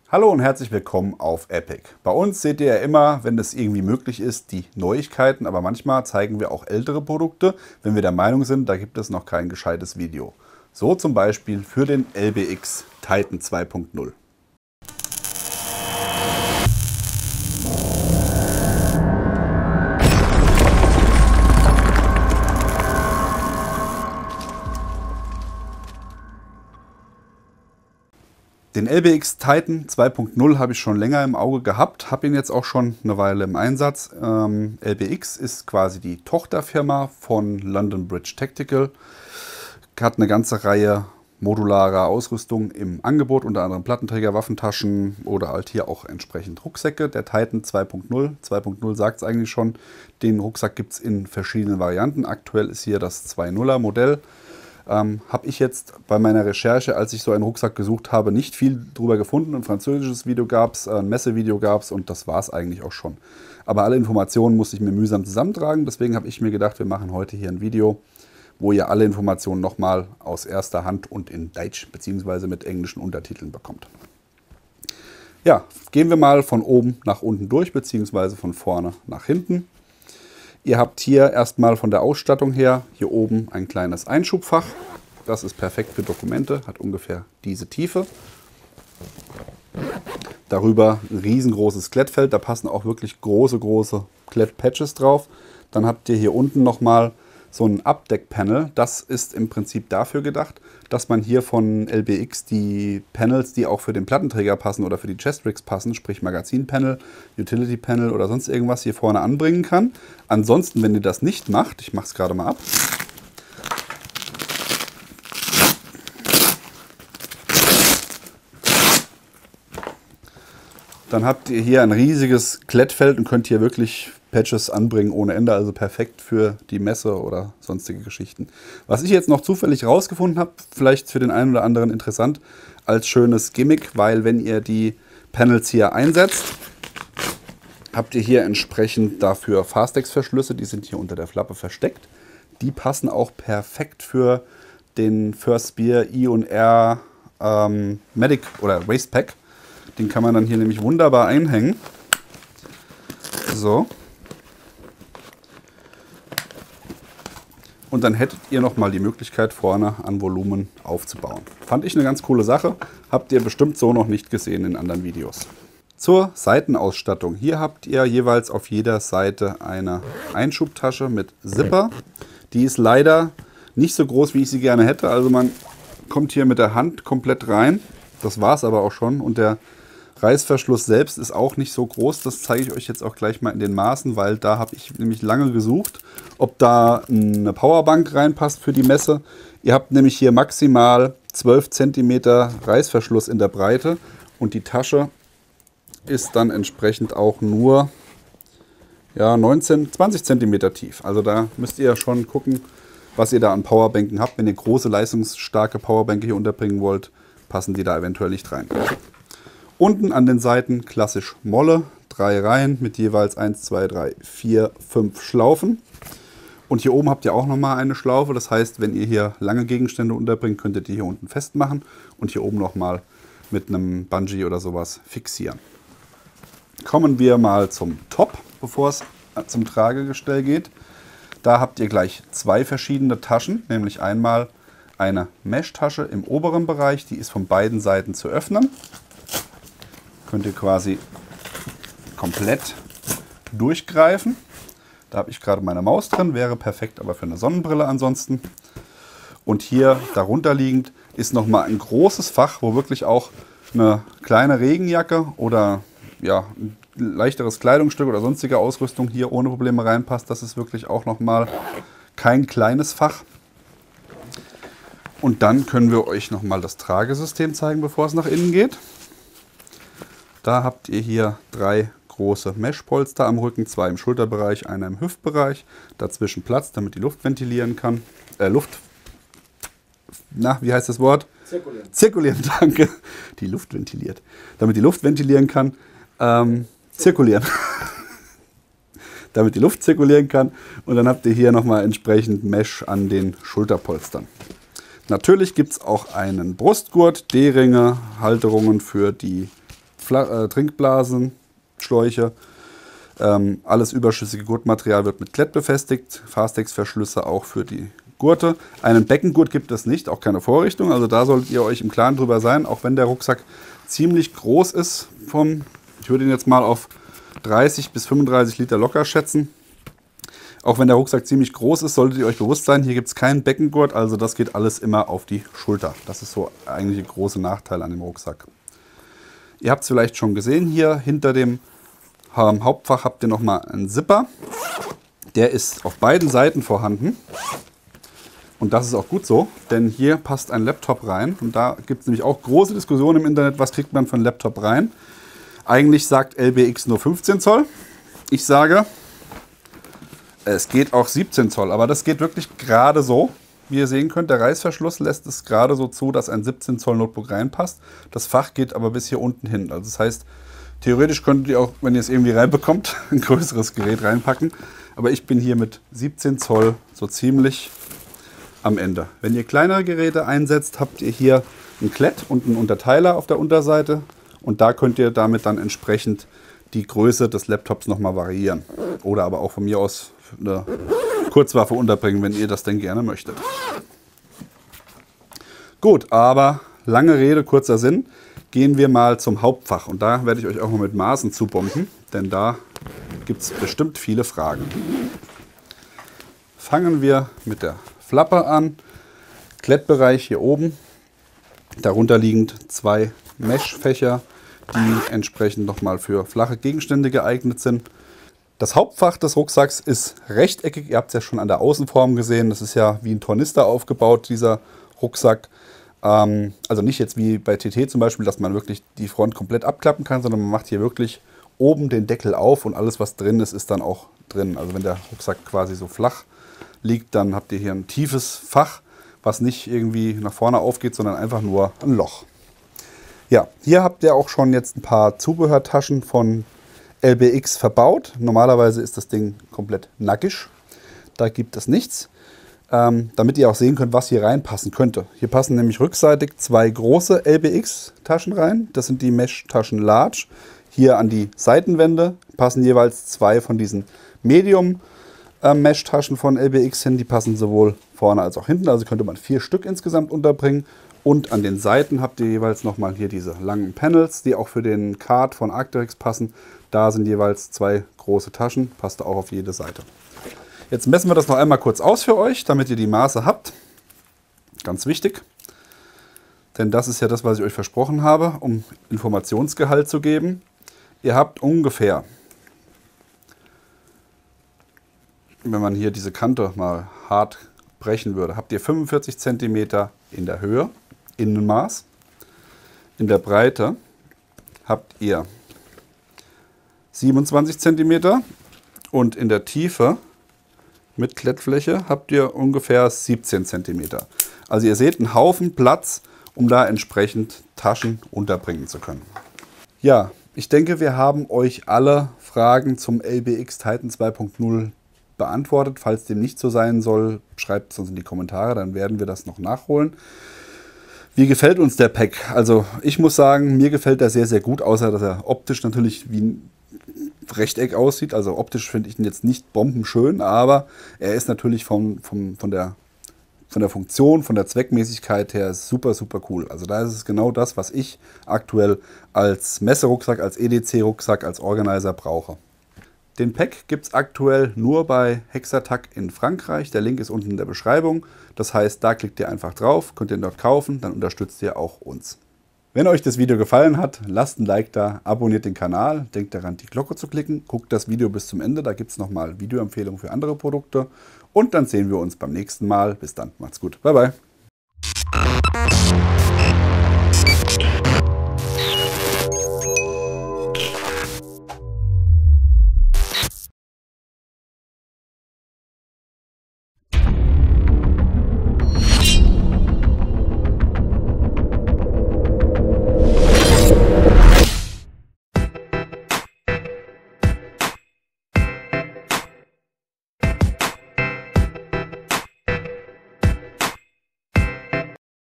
Hallo und herzlich willkommen auf Epic. Bei uns seht ihr ja immer, wenn es irgendwie möglich ist, die Neuigkeiten, aber manchmal zeigen wir auch ältere Produkte, wenn wir der Meinung sind, da gibt es noch kein gescheites Video. So zum Beispiel für den LBX Titan 2.0. Den LBX Titan 2.0 habe ich schon länger im Auge gehabt, habe ihn jetzt auch schon eine Weile im Einsatz. LBX ist quasi die Tochterfirma von London Bridge Tactical, hat eine ganze Reihe modularer Ausrüstung im Angebot, unter anderem Plattenträger, Waffentaschen oder halt hier auch entsprechend Rucksäcke. Der Titan 2.0 sagt es eigentlich schon, den Rucksack gibt es in verschiedenen Varianten. Aktuell ist hier das 2.0er Modell. Habe ich jetzt bei meiner Recherche, als ich so einen Rucksack gesucht habe, nicht viel drüber gefunden. Ein französisches Video gab es, ein Messevideo gab es und das war es eigentlich auch schon. Aber alle Informationen musste ich mir mühsam zusammentragen. Deswegen habe ich mir gedacht, wir machen heute hier ein Video, wo ihr alle Informationen nochmal aus erster Hand und in Deutsch bzw. mit englischen Untertiteln bekommt. Ja, gehen wir mal von oben nach unten durch bzw. von vorne nach hinten. Ihr habt hier erstmal von der Ausstattung her hier oben ein kleines Einschubfach. Das ist perfekt für Dokumente, hat ungefähr diese Tiefe. Darüber ein riesengroßes Klettfeld, da passen auch wirklich große Klettpatches drauf. Dann habt ihr hier unten nochmal so ein Abdeckpanel. Das ist im Prinzip dafür gedacht, dass man hier von LBX die Panels, die auch für den Plattenträger passen oder für die Chestrigs passen, sprich Magazinpanel, Utility Panel oder sonst irgendwas hier vorne anbringen kann. Ansonsten, wenn ihr das nicht macht, ich mache es gerade mal ab, dann habt ihr hier ein riesiges Klettfeld und könnt hier wirklich Patches anbringen ohne Ende, also perfekt für die Messe oder sonstige Geschichten. Was ich jetzt noch zufällig rausgefunden habe, vielleicht für den einen oder anderen interessant, als schönes Gimmick, weil wenn ihr die Panels hier einsetzt, habt ihr hier entsprechend dafür Fastex-Verschlüsse, die sind hier unter der Flappe versteckt. Die passen auch perfekt für den First Spear I&R Medic oder Waste Pack. Den kann man dann hier nämlich wunderbar einhängen. So. Und dann hättet ihr nochmal die Möglichkeit, vorne an Volumen aufzubauen. Fand ich eine ganz coole Sache. Habt ihr bestimmt so noch nicht gesehen in anderen Videos. Zur Seitenausstattung. Hier habt ihr jeweils auf jeder Seite eine Einschubtasche mit Zipper. Die ist leider nicht so groß, wie ich sie gerne hätte. Also man kommt hier mit der Hand komplett rein. Das war es aber auch schon. Und der Reißverschluss selbst ist auch nicht so groß, das zeige ich euch jetzt auch gleich mal in den Maßen, weil da habe ich nämlich lange gesucht, ob da eine Powerbank reinpasst für die Messe. Ihr habt nämlich hier maximal 12 cm Reißverschluss in der Breite und die Tasche ist dann entsprechend auch nur 20 cm tief. Also da müsst ihr schon gucken, was ihr da an Powerbänken habt. Wenn ihr große, leistungsstarke Powerbänke hier unterbringen wollt, passen die da eventuell nicht rein. Unten an den Seiten klassisch Molle, 3 Reihen mit jeweils 1, 2, 3, 4, 5 Schlaufen. Und hier oben habt ihr auch nochmal eine Schlaufe, das heißt, wenn ihr hier lange Gegenstände unterbringt, könnt ihr die hier unten festmachen und hier oben nochmal mit einem Bungee oder sowas fixieren. Kommen wir mal zum Top, bevor es zum Tragegestell geht. Da habt ihr gleich 2 verschiedene Taschen, nämlich einmal eine Mesh-Tasche im oberen Bereich, die ist von beiden Seiten zu öffnen. Könnt ihr quasi komplett durchgreifen. Da habe ich gerade meine Maus drin, wäre perfekt aber für eine Sonnenbrille ansonsten. Und hier darunter liegend ist nochmal ein großes Fach, wo wirklich auch eine kleine Regenjacke oder ein leichteres Kleidungsstück oder sonstige Ausrüstung hier ohne Probleme reinpasst. Das ist wirklich auch nochmal kein kleines Fach. Und dann können wir euch nochmal das Tragesystem zeigen, bevor es nach innen geht. Da habt ihr hier 3 große Meshpolster am Rücken, 2 im Schulterbereich, einer im Hüftbereich. Dazwischen Platz, damit die Luft ventilieren kann. Wie heißt das Wort? Zirkulieren. Zirkulieren, danke. Die Luft ventiliert. Damit die Luft ventilieren kann. Zirkulieren. Damit die Luft zirkulieren kann. Und dann habt ihr hier nochmal entsprechend Mesh an den Schulterpolstern. Natürlich gibt es auch einen Brustgurt, D-Ringe, Halterungen für die Trinkblasen, Schläuche. Alles überschüssige Gurtmaterial wird mit Klett befestigt. Fastex-Verschlüsse auch für die Gurte. Einen Beckengurt gibt es nicht, auch keine Vorrichtung. Also da solltet ihr euch im Klaren drüber sein, auch wenn der Rucksack ziemlich groß ist. Ich würde ihn jetzt mal auf 30 bis 35 Liter locker schätzen. Auch wenn der Rucksack ziemlich groß ist, solltet ihr euch bewusst sein, hier gibt es keinen Beckengurt, also das geht alles immer auf die Schulter. Das ist so eigentlich der große Nachteil an dem Rucksack. Ihr habt es vielleicht schon gesehen, hier hinter dem Hauptfach habt ihr nochmal einen Zipper. Der ist auf beiden Seiten vorhanden. Und das ist auch gut so, denn hier passt ein Laptop rein. Und da gibt es nämlich auch große Diskussionen im Internet, was kriegt man für einen Laptop rein. Eigentlich sagt LBX nur 15 Zoll. Ich sage, es geht auch 17 Zoll, aber das geht wirklich gerade so. Wie ihr sehen könnt, der Reißverschluss lässt es gerade so zu, dass ein 17 Zoll Notebook reinpasst. Das Fach geht aber bis hier unten hin. Also das heißt, theoretisch könntet ihr auch, wenn ihr es irgendwie reinbekommt, ein größeres Gerät reinpacken. Aber ich bin hier mit 17 Zoll so ziemlich am Ende. Wenn ihr kleinere Geräte einsetzt, habt ihr hier ein Klett und einen Unterteiler auf der Unterseite. Und da könnt ihr damit dann entsprechend die Größe des Laptops nochmal variieren. Oder aber auch von mir aus eine Kurzwaffe unterbringen, wenn ihr das denn gerne möchtet. Gut, aber lange Rede, kurzer Sinn. Gehen wir mal zum Hauptfach. Und da werde ich euch auch mal mit Maßen zubomben, denn da gibt es bestimmt viele Fragen. Fangen wir mit der Flappe an. Klettbereich hier oben. Darunter liegend 2 Meshfächer, die entsprechend nochmal für flache Gegenstände geeignet sind. Das Hauptfach des Rucksacks ist rechteckig. Ihr habt es ja schon an der Außenform gesehen. Das ist ja wie ein Tornister aufgebaut, dieser Rucksack. Also nicht jetzt wie bei TT zum Beispiel, dass man wirklich die Front komplett abklappen kann, sondern man macht hier wirklich oben den Deckel auf und alles, was drin ist, ist dann auch drin. Also wenn der Rucksack quasi so flach liegt, dann habt ihr hier ein tiefes Fach, was nicht irgendwie nach vorne aufgeht, sondern einfach nur ein Loch. Ja, hier habt ihr auch schon jetzt ein paar Zubehörtaschen von LBX verbaut. Normalerweise ist das Ding komplett nackig. Da gibt es nichts. Damit ihr auch sehen könnt, was hier reinpassen könnte. Hier passen nämlich rückseitig 2 große LBX-Taschen rein. Das sind die Mesh-Taschen Large. Hier an die Seitenwände passen jeweils 2 von diesen Medium-Mesh-Taschen von LBX hin. Die passen sowohl vorne als auch hinten. Also könnte man 4 Stück insgesamt unterbringen. Und an den Seiten habt ihr jeweils nochmal hier diese langen Panels, die auch für den Card von Arc'teryx passen. Da sind jeweils 2 große Taschen, passt auch auf jede Seite. Jetzt messen wir das noch einmal kurz aus für euch, damit ihr die Maße habt. Ganz wichtig, denn das ist ja das, was ich euch versprochen habe, um Informationsgehalt zu geben. Ihr habt ungefähr, wenn man hier diese Kante mal hart brechen würde, habt ihr 45 cm in der Höhe, Innenmaß. In der Breite habt ihr 27 cm und in der Tiefe mit Klettfläche habt ihr ungefähr 17 cm. Also ihr seht einen Haufen Platz, um da entsprechend Taschen unterbringen zu können. Ja, ich denke, wir haben euch alle Fragen zum LBX Titan 2.0 beantwortet. Falls dem nicht so sein soll, schreibt es uns in die Kommentare, dann werden wir das noch nachholen. Wie gefällt uns der Pack? Also ich muss sagen, mir gefällt er sehr, sehr gut, außer dass er optisch natürlich wie ein Rechteck aussieht. Also optisch finde ich ihn jetzt nicht bombenschön, aber er ist natürlich von der Funktion, von der Zweckmäßigkeit her super, super cool. Also da ist es genau das, was ich aktuell als Messerucksack, als EDC-Rucksack, als Organizer brauche. Den Pack gibt es aktuell nur bei Hexattack in Frankreich. Der Link ist unten in der Beschreibung. Das heißt, da klickt ihr einfach drauf, könnt ihr ihn dort kaufen, dann unterstützt ihr auch uns. Wenn euch das Video gefallen hat, lasst ein Like da, abonniert den Kanal, denkt daran, die Glocke zu klicken, guckt das Video bis zum Ende, da gibt es nochmal Videoempfehlungen für andere Produkte und dann sehen wir uns beim nächsten Mal. Bis dann, macht's gut, bye bye.